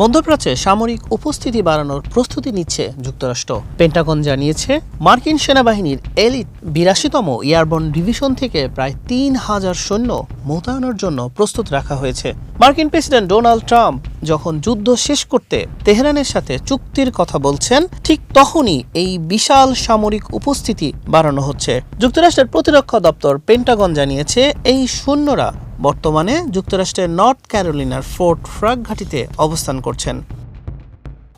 মধ্যপ্রাচ্যে সামরিক উপস্থিতি বাড়ানোর প্রস্তুতি নিচ্ছে যুক্তরাষ্ট্র। পেন্টাগন জানিয়েছে, মার্কিন সেনাবাহিনীর এলিট ৮২তম এয়ারবর্ন ডিভিশন থেকে প্রায় ৩,০০০ সৈন্য মোতায়েনের জন্য প্রস্তুত রাখা হয়েছে। মার্কিন প্রেসিডেন্ট ডোনাল্ড ট্রাম্প যখন যুদ্ধ শেষ করতে তেহরানের সাথে চুক্তির কথা বলছেন, ঠিক তখনই এই বিশাল সামরিক উপস্থিতি বাড়ানো হচ্ছে। যুক্তরাষ্ট্রের প্রতিরক্ষা দপ্তর পেন্টাগন জানিয়েছে, এই সৈন্যরা বর্তমানে যুক্তরাষ্ট্রের নর্থ ক্যারোলিনার ফোর্ট ব্রাগ ঘাঁটিতে অবস্থান করছেন।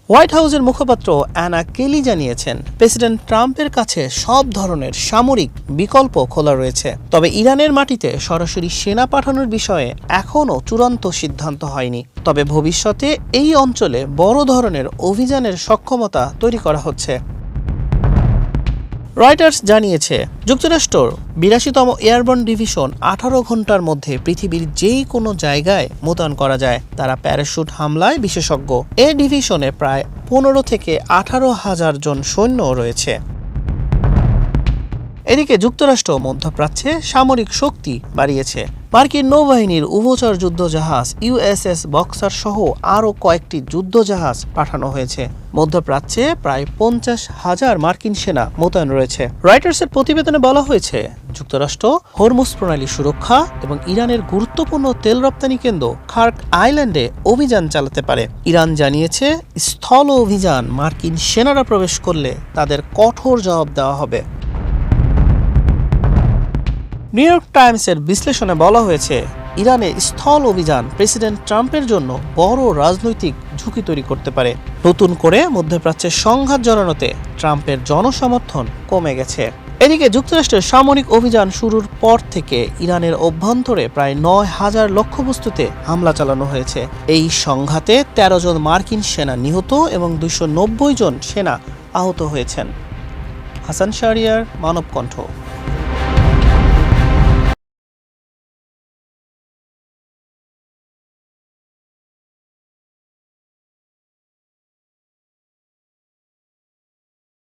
হোয়াইট হাউসের মুখপাত্র অ্যানা কেলি জানিয়েছেন, প্রেসিডেন্ট ট্রাম্পের কাছে সব ধরনের সামরিক বিকল্প খোলা রয়েছে, তবে ইরানের মাটিতে সরাসরি সেনা পাঠানোর বিষয়ে এখনও চূড়ান্ত সিদ্ধান্ত হয়নি। তবে ভবিষ্যতে এই অঞ্চলে বড় ধরনের অভিযানের সক্ষমতা তৈরি করা হচ্ছে। রয়টার্স জানিয়েছে, যুক্তরাষ্ট্র ৮২তম এয়ারবর্ন ডিভিশন ১৮ ঘন্টার মধ্যে পৃথিবীর যেই কোনো জায়গায় মোতায়েন করা যায়। তারা প্যারাশুট হামলায় বিশেষজ্ঞ। এ ডিভিশনে প্রায় ১৫ থেকে ১৮,০০০ জন সৈন্য রয়েছে। এদিকে যুক্তরাষ্ট্র মধ্যপ্রাচ্যে সামরিক শক্তি বাড়িয়েছে। মার্কিন নৌবাহিনীর উভচর যুদ্ধজাহাজ ইউএসএস বক্সার সহ আরও কয়েকটি যুদ্ধজাহাজ পাঠানো হয়েছে। মধ্যপ্রাচ্যে প্রায় ৫০,০০০ মার্কিন সেনা মোতায়েন রয়েছে। রয়টার্সের প্রতিবেদনে বলা হয়েছে, যুক্তরাষ্ট্র হরমুজ প্রণালী সুরক্ষা এবং ইরানের গুরুত্বপূর্ণ তেল রপ্তানি কেন্দ্র খার্ক আইল্যান্ডে অভিযান চালাতে পারে। ইরান জানিয়েছে, স্থল অভিযান মার্কিন সেনারা প্রবেশ করলে তাদের কঠোর জবাব দেওয়া হবে। নিউ ইয়র্ক টাইমসের বিশ্লেষণে বলা হয়েছে, ইরানে স্থল অভিযান প্রেসিডেন্ট ট্রাম্পের জন্য বড় রাজনৈতিক ঝুঁকি তৈরি করতে পারে। নতুন করে মধ্যপ্রাচ্যে সংঘাত জড়ানোতে ট্রাম্পের জনসমর্থন কমে গেছে। এদিকে যুক্তরাষ্ট্রের সামরিক অভিযান শুরুর পর থেকে ইরানের অভ্যন্তরে প্রায় ৯,০০০ লক্ষ্যবস্তুতে হামলা চালানো হয়েছে। এই সংঘাতে ১৩ জন মার্কিন সেনা নিহত এবং ২৯০ জন সেনা আহত হয়েছেন। হাসান শাহরিয়ার, মানবকণ্ঠ।